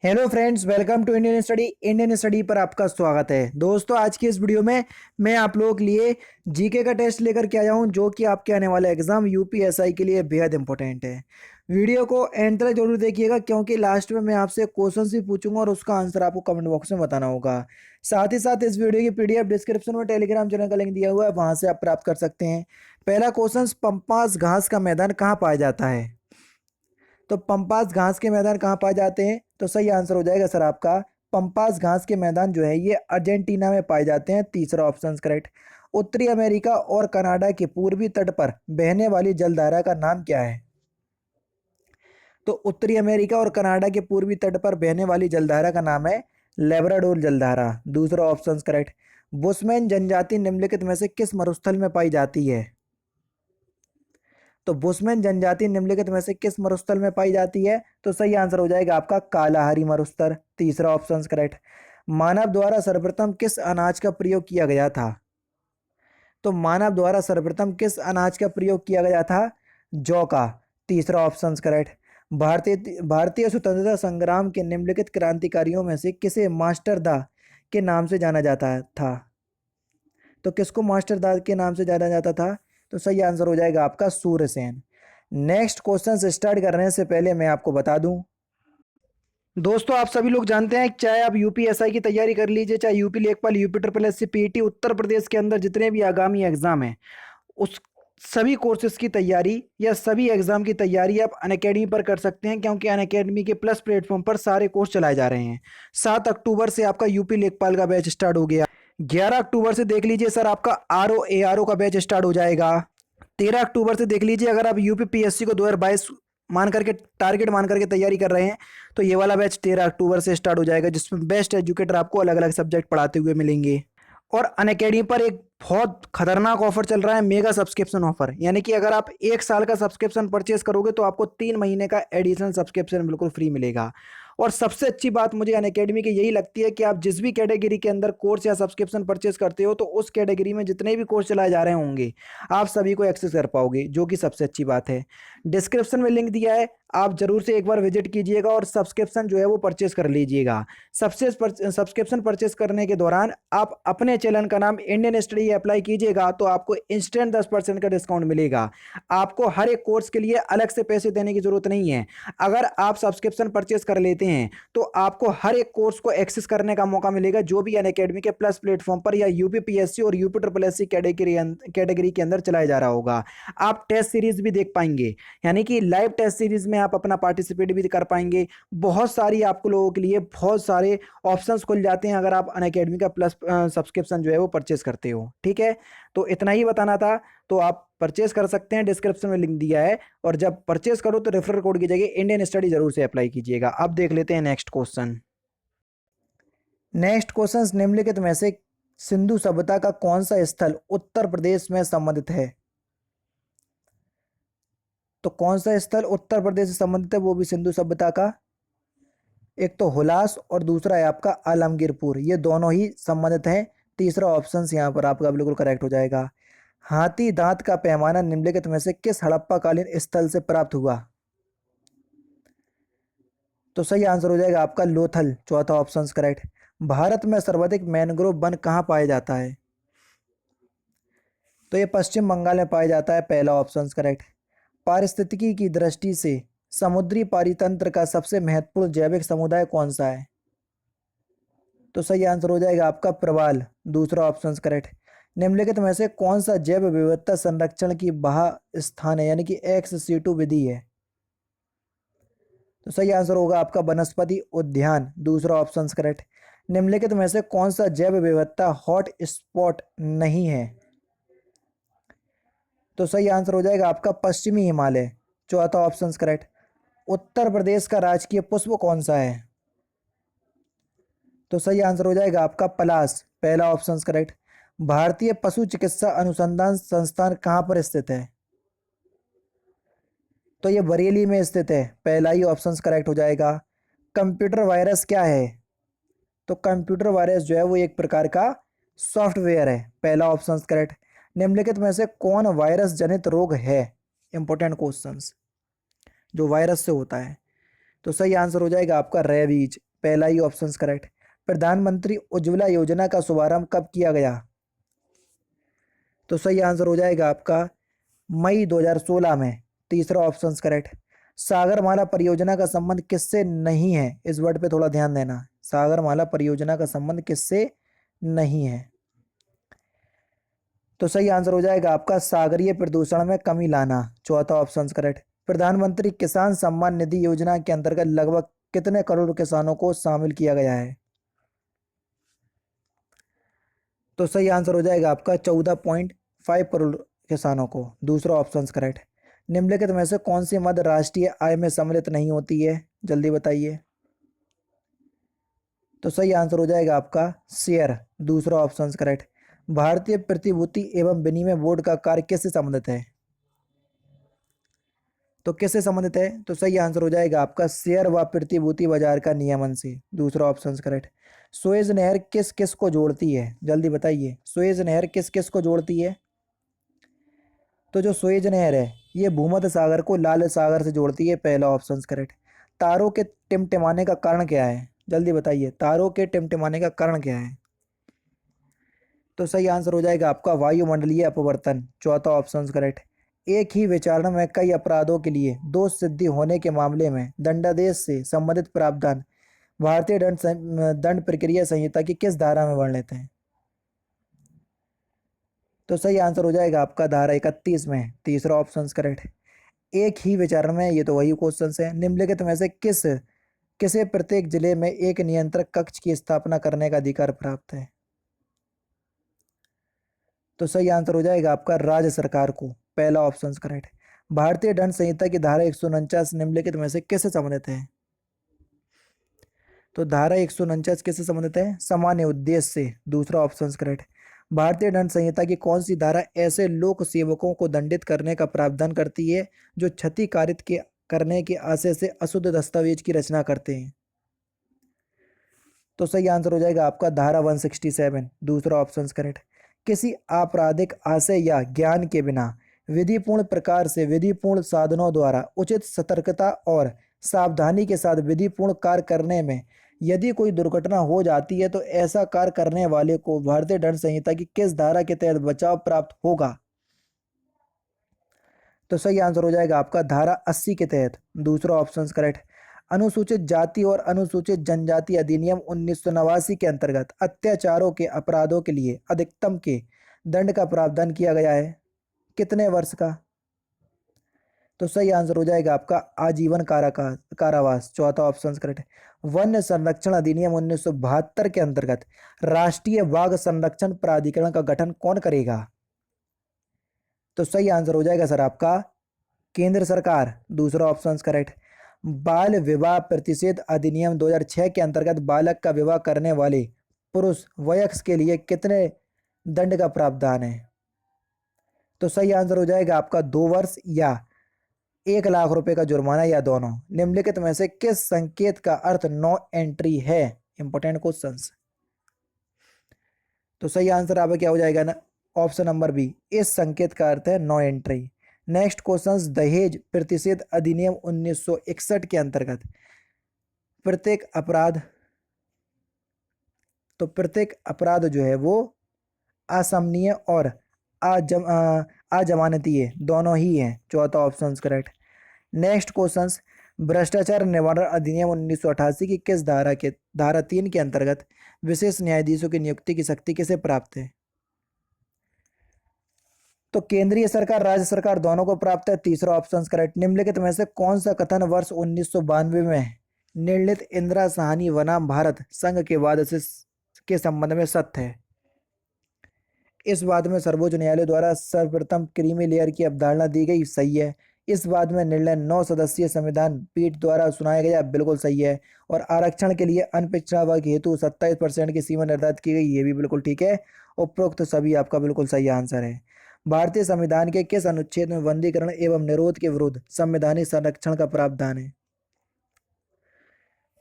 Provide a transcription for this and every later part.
Hello friends, welcome to Indian study पर आपका स्वागत है। दोस्तों, आज की इस वीडियो में मैं आप लोगों के लिए जीके का टेस्ट लेकर के आया हूं, जो कि आपके आने वाले एग्जाम यूपीएसआई के लिए बेहद इंपॉर्टेंट है। वीडियो को एंड तक जरूर देखिएगा, क्योंकि लास्ट में मैं आपसे क्वेश्चन भी पूछूंगा और उसका आंसर आपको कमेंट बॉक्स में बताना होगा। साथ ही साथ इस वीडियो की पीडीएफ डिस्क्रिप्शन में टेलीग्राम चैनल का लिंक दिया हुआ है, वहां से आप प्राप्त कर सकते हैं। पहला क्वेश्चन, पंपास घास का मैदान कहाँ पाया जाता है? तो पंपास घास के मैदान कहाँ पाए जाते हैं? तो सही आंसर हो जाएगा सर आपका पंपास घास के मैदान जो है ये अर्जेंटीना में पाए जाते हैं। तीसरा ऑप्शन करेक्ट। उत्तरी अमेरिका और कनाडा के पूर्वी तट पर बहने वाली जलधारा का नाम क्या है? तो उत्तरी अमेरिका और कनाडा के पूर्वी तट पर बहने वाली जलधारा का नाम है लेब्राडोर जलधारा। दूसरा ऑप्शन करेक्ट। बुशमैन जनजाति निम्नलिखित में से किस मरुस्थल में पाई जाती है? तो बुशमैन जनजाति निम्नलिखित में से किस मरुस्थल में पाई जाती है? तो सही आंसर हो जाएगा आपका कालाहारी मरुस्थल। तीसरा ऑप्शन करेक्ट। मानव द्वारा सर्वप्रथम किस अनाज का प्रयोग किया गया था? तो मानव द्वारा सर्वप्रथम किस अनाज का प्रयोग किया गया था? जौ का। तीसरा ऑप्शन करेक्ट। भारतीय भारतीय स्वतंत्रता संग्राम के निम्नलिखित क्रांतिकारियों में से किसे मास्टरदा के नाम से जाना जाता था? तो किसको मास्टरदा के नाम से जाना जाता था? तो सही आंसर हो जाएगा आपका सूर्यसेन। नेक्स्ट क्वेश्चन स्टार्ट करने से पहले मैं आपको बता दूं, दोस्तों आप सभी लोग जानते हैं, चाहे आप यूपीएसआई की तैयारी कर लीजिए, चाहे यूपी लेखपाल, UP triple SC, PT, Uttar Pradesh के अंदर जितने भी आगामी एग्जाम हैं, उस सभी कोर्सेज की तैयारी या सभी एग्जाम की तैयारी आप अनअकैडमी पर कर सकते हैं, क्योंकि अनअकैडमी के प्लस प्लेटफॉर्म पर सारे कोर्स चलाए जा रहे हैं। 7 अक्टूबर से आपका यूपी लेखपाल का बैच स्टार्ट हो गया। 11 अक्टूबर से देख लीजिए सर आपका आरओ का बैच स्टार्ट हो जाएगा। 13 अक्टूबर से देख लीजिए, अगर आप यूपी पीएससी को 2022 मान करके टारगेट मान करके तैयारी कर रहे हैं, तो ये वाला बैच 13 अक्टूबर से स्टार्ट हो जाएगा, जिसमें बेस्ट एजुकेटर आपको अलग अलग सब्जेक्ट पढ़ाते हुए मिलेंगे। और अनअकैडमी पर एक बहुत खतरनाक ऑफर चल रहा है, मेगा सब्सक्रिप्शन ऑफर, यानी कि अगर आप 1 साल का सब्सक्रिप्शन परचेस करोगे तो आपको 3 महीने का एडिशनल सब्सक्रिप्शन बिल्कुल फ्री मिलेगा। और सबसे अच्छी बात मुझे अनअकैडमी की यही लगती है कि आप जिस भी कैटेगरी के अंदर कोर्स या सब्सक्रिप्शन परचेस करते हो, तो उस कैटेगरी में जितने भी कोर्स चलाए जा रहे होंगे आप सभी को एक्सेस कर पाओगे, जो कि सबसे अच्छी बात है। डिस्क्रिप्शन में लिंक दिया है, आप जरूर से एक बार विजिट कीजिएगा और सब्सक्रिप्शन जो है वो परचेस कर लीजिएगा। सब्सक्रिप्शन परचेस करने के दौरान आप अपने चैनल का नाम इंडियन स्टडी अप्लाई कीजिएगा, तो आपको इंस्टेंट 10% का डिस्काउंट मिलेगा। आपको हर एक कोर्स के लिए अलग से पैसे देने की जरूरत नहीं है। अगर आप सब्सक्रिप्शन परचेस कर लेते हैं तो आपको हर एक कोर्स को एक्सेस करने का मौका मिलेगा, जो भी अनअकैडमी के प्लस प्लेटफॉर्म पर या यूपीपीएससी और यूपी ट्रिपल एससी कैटेगरी के अंदर चलाया जा रहा होगा। आप टेस्ट सीरीज भी देख पाएंगे, यानी कि लाइव टेस्ट सीरीज में आप अपना पार्टिसिपेट भी कर पाएंगे। बहुत सारी आपको लोगों के लिए बहुत सारे ऑप्शंस खुल जाते हैं, अगर आप अनअकैडमी का प्लस सब्सक्रिप्शन जो है वो परचेस करते हो। ठीक है, तो इतना ही बताना था। तो आप परचेस कर सकते हैं, डिस्क्रिप्शन में लिंक दिया है। और जब परचेस करो तो रेफरल कोड की जगह इंडियन स्टडी जरूर से अप्लाई कीजिएगा। अब देख लेते हैं नेक्स्ट क्वेश्चन। नेक्स्ट क्वेश्चन, निम्नलिखित में से सिंधु सभ्यता का कौन सा स्थल उत्तर प्रदेश में संबंधित है? तो कौन सा स्थल उत्तर प्रदेश से संबंधित है, वो भी सिंधु सभ्यता का? एक तो हुलास और दूसरा है आपका आलमगीरपुर, ये दोनों ही संबंधित हैं। तीसरा ऑप्शन यहाँ पर आपका बिल्कुल करेक्ट हो जाएगा। हाथी दांत का पैमाना निम्नलिखित में से किस हड़प्पाकालीन स्थल से प्राप्त हुआ? तो सही आंसर हो जाएगा आपका लोथल। चौथा ऑप्शन करेक्ट। भारत में सर्वाधिक मैंग्रोव वन कहाँ पाया जाता है? तो ये पश्चिम बंगाल में पाया जाता है। पहला ऑप्शन करेक्ट। पारिस्थितिकी की दृष्टि से समुद्री पारितंत्र का सबसे महत्वपूर्ण जैविक समुदाय कौन सा है? तो सही आंसर हो जाएगा आपका प्रवाल। दूसरा ऑप्शन करेक्ट। निम्नलिखित में से कौन सा जैव विविधता संरक्षण की बाह स्थान है, यानी कि ex-situ विधि है? तो सही आंसर होगा आपका वनस्पति उद्यान। दूसरा ऑप्शन करेक्ट। निम्नलिखित में से कौन सा जैव विविधता हॉट स्पॉट नहीं है? तो सही आंसर हो जाएगा आपका पश्चिमी हिमालय। चौथा ऑप्शन करेक्ट। उत्तर प्रदेश का राजकीय पुष्प कौन सा है? तो सही आंसर हो जाएगा आपका पलाश। पहला ऑप्शन करेक्ट। भारतीय पशु चिकित्सा अनुसंधान संस्थान कहाँ पर स्थित है? तो ये बरेली में स्थित है। पहला ही ऑप्शन करेक्ट हो जाएगा। कंप्यूटर वायरस क्या है? तो कंप्यूटर वायरस जो है वो एक प्रकार का सॉफ्टवेयर है। पहला ऑप्शन करेक्ट। निम्नलिखित में से कौन वायरस जनित रोग है? इंपॉर्टेंट क्वेश्चंस जो वायरस से होता है। तो सही आंसर हो जाएगा आपका रेबीज। पहला ही ऑप्शन करेक्ट। प्रधानमंत्री उज्ज्वला योजना का शुभारंभ कब किया गया? तो सही आंसर हो जाएगा आपका मई 2016 में, तीसरा ऑप्शन करेक्ट। सागरमाला परियोजना का संबंध किससे नहीं है? इस वर्ड पे थोड़ा ध्यान देना। सागरमाला परियोजना का संबंध किससे नहीं है? तो सही आंसर हो जाएगा आपका सागरीय प्रदूषण में कमी लाना, चौथा ऑप्शन करेक्ट। प्रधानमंत्री किसान सम्मान निधि योजना के अंतर्गत लगभग कितने करोड़ किसानों को शामिल किया गया है? तो सही आंसर हो जाएगा आपका 14.5 करोड़ किसानों को, दूसरा ऑप्शन करेक्ट। निम्नलिखित में से कौन सी मद राष्ट्रीय आय में सम्मिलित नहीं होती है? जल्दी बताइए। तो सही आंसर हो जाएगा आपका शेयर, दूसरा ऑप्शन करेक्ट। भारतीय प्रतिभूति एवं विनिमय बोर्ड का कार्य किससे संबंधित है? तो किससे संबंधित है? तो सही आंसर हो जाएगा आपका शेयर व प्रतिभूति बाजार का नियमन से, दूसरा ऑप्शन करेक्ट। सुएज नहर किस किस को जोड़ती है? जल्दी बताइए, सुएज नहर किस किस को जोड़ती है? तो जो सुएज नहर है ये भूमध्य सागर को लाल सागर से जोड़ती है, पहला ऑप्शन करेक्ट। तारों के टिमटिमाने का कारण क्या है? जल्दी बताइए, तारों के टिमटिमाने का कारण क्या है? तो सही आंसर हो जाएगा आपका वायुमंडलीय अपवर्तन, चौथा ऑप्शन करेक्ट। एक ही विचारणा में कई अपराधों के लिए दोष सिद्धि होने के मामले में दंडादेश से संबंधित प्रावधान भारतीय दंड प्रक्रिया संहिता की किस धारा में वर्णित है? तो सही आंसर हो जाएगा आपका धारा 31 में, तीसरा ऑप्शन करेक्ट। एक ही विचारण में, ये तो वही क्वेश्चन है। निम्नलिखित में से किसे प्रत्येक जिले में एक नियंत्रक कक्ष की स्थापना करने का अधिकार प्राप्त है? तो सही आंसर हो जाएगा आपका राज्य सरकार को, पहला ऑप्शन करेक्ट। भारतीय दंड संहिता की धारा 149 निम्नलिखित में से किससे संबंधित है? तो धारा 149 किससे संबंधित है? सामान्य उद्देश्य से, दूसरा ऑप्शन करेक्ट। भारतीय दंड संहिता की कौन सी धारा ऐसे लोक सेवकों को दंडित करने का प्रावधान करती है जो क्षति कारित के करने के आशय से अशुद्ध दस्तावेज की रचना करते हैं? तो सही आंसर हो जाएगा आपका धारा 167, दूसरा ऑप्शन करेक्ट। किसी आपराधिक आशय या ज्ञान के बिना विधिपूर्ण प्रकार से विधिपूर्ण साधनों द्वारा उचित सतर्कता और सावधानी के साथ विधिपूर्ण कार्य करने में यदि कोई दुर्घटना हो जाती है तो ऐसा कार्य करने वाले को भारतीय दंड संहिता की किस धारा के तहत बचाव प्राप्त होगा? तो सही आंसर हो जाएगा आपका धारा 80 के तहत, दूसरा ऑप्शन करेक्ट। अनुसूचित जाति और अनुसूचित जनजाति अधिनियम 1989 के अंतर्गत अत्याचारों के अपराधों के लिए अधिकतम के दंड का प्रावधान किया गया है, कितने वर्ष का? तो सही आंसर हो जाएगा आपका आजीवन कारावास, चौथा ऑप्शन करेक्ट। वन्य संरक्षण अधिनियम 1972 के अंतर्गत राष्ट्रीय बाघ संरक्षण प्राधिकरण का गठन कौन करेगा? तो सही आंसर हो जाएगा सर आपका केंद्र सरकार, दूसरा ऑप्शन करेक्ट। बाल विवाह प्रतिषेध अधिनियम 2006 के अंतर्गत बालक का विवाह करने वाले पुरुष वयस्क के लिए कितने दंड का प्रावधान है? तो सही आंसर हो जाएगा आपका 2 वर्ष या 1 लाख रुपए का जुर्माना, या दोनों। निम्नलिखित में से किस संकेत का अर्थ नो एंट्री है? Important question. तो सही आंसर आपका क्या हो जाएगा ना, ऑप्शन नंबर बी, इस संकेत का अर्थ है नो एंट्री। नेक्स्ट क्वेश्चन, दहेज प्रतिषेध अधिनियम 1961 के अंतर्गत प्रत्येक अपराध प्रत्येक अपराध जो है वो असमनीय और अजमानती है, दोनों ही हैं, चौथा ऑप्शन करेक्ट। नेक्स्ट क्वेश्चन, भ्रष्टाचार निवारण अधिनियम 1988 की किस धारा 3 के अंतर्गत विशेष न्यायाधीशों की नियुक्ति की शक्ति किसे प्राप्त है? तो केंद्रीय सरकार राज्य सरकार दोनों को प्राप्त है, तीसरा ऑप्शन करेक्ट। निम्नलिखित में से कौन सा कथन वर्ष 1992 में निर्णित इंदिरा साहनी बनाम भारत संघ के वाद से के संबंध में सत्य है? इस वाद में सर्वोच्च न्यायालय द्वारा सर्वप्रथम क्रीमी लेयर की अवधारणा दी गई, सही है। इस वाद में निर्णय 9 सदस्यीय संविधान पीठ द्वारा सुनाया गया, बिल्कुल सही है। और आरक्षण के लिए अनपिछड़ा वर्ग हेतु 27% की सीमा निर्धारित की गई, ये भी बिल्कुल ठीक है। उपरोक्त सभी आपका बिल्कुल सही आंसर है। भारतीय संविधान के किस अनुच्छेद में बंदीकरण एवं निरोध के विरुद्ध संवैधानिक संरक्षण का प्रावधान है?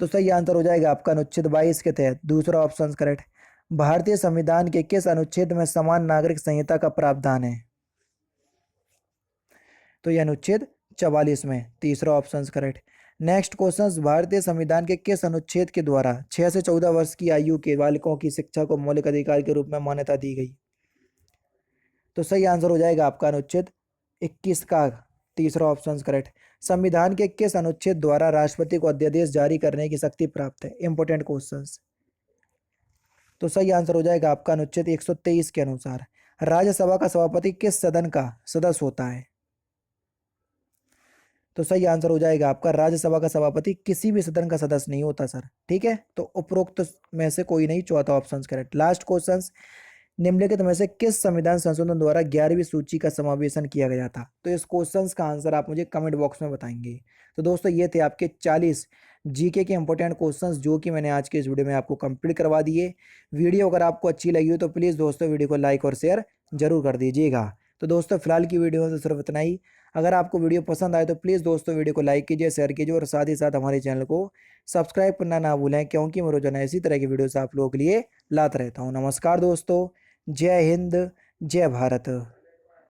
तो सही आंसर हो जाएगा आपका अनुच्छेद 22 के तहत, दूसरा ऑप्शन करेक्ट। भारतीय संविधान के किस अनुच्छेद में समान नागरिक संहिता का प्रावधान है? तो यह अनुच्छेद 44 में, तीसरा ऑप्शन करेक्ट। नेक्स्ट क्वेश्चन, भारतीय संविधान के किस अनुच्छेद के द्वारा 6 से 14 वर्ष की आयु के बालकों की शिक्षा को मौलिक अधिकार के रूप में मान्यता दी गई? तो सही आंसर हो जाएगा आपका अनुच्छेद 21 का तीसरा ऑप्शन करेक्ट। संविधान के किस अनुच्छेद द्वारा राष्ट्रपति को अध्यादेश जारी करने की शक्ति प्राप्त है? Important questions. तो सही आंसर हो जाएगा आपका अनुच्छेद 123 के अनुसार। राज्यसभा का सभापति किस सदन का सदस्य होता है? तो सही आंसर हो जाएगा आपका राज्यसभा का सभापति किसी भी सदन का सदस्य नहीं होता सर, ठीक है। तो उपरोक्त में से कोई नहीं, चौथा ऑप्शन करेक्ट। लास्ट क्वेश्चन, निम्नलिखित में से किस संविधान संशोधन द्वारा 11वीं सूची का समावेशन किया गया था? तो इस क्वेश्चन का आंसर आप मुझे कमेंट बॉक्स में बताएंगे। तो दोस्तों ये थे आपके 40 जीके के इंपॉर्टेंट क्वेश्चंस जो कि मैंने आज के इस वीडियो में आपको कंप्लीट करवा दिए। वीडियो अगर आपको अच्छी लगी हो तो प्लीज़ दोस्तों वीडियो को लाइक और शेयर जरूर कर दीजिएगा। तो दोस्तों फिलहाल की वीडियो में तो सिर्फ इतना ही। अगर आपको वीडियो पसंद आए तो प्लीज़ दोस्तों वीडियो को लाइक कीजिए, शेयर कीजिए और साथ ही साथ हमारे चैनल को सब्सक्राइब करना ना भूलें, क्योंकि मैं रोजाना इसी तरह की वीडियोस आप लोगों के लिए लाता रहता हूँ। नमस्कार दोस्तों, जय हिंद, जय भारत।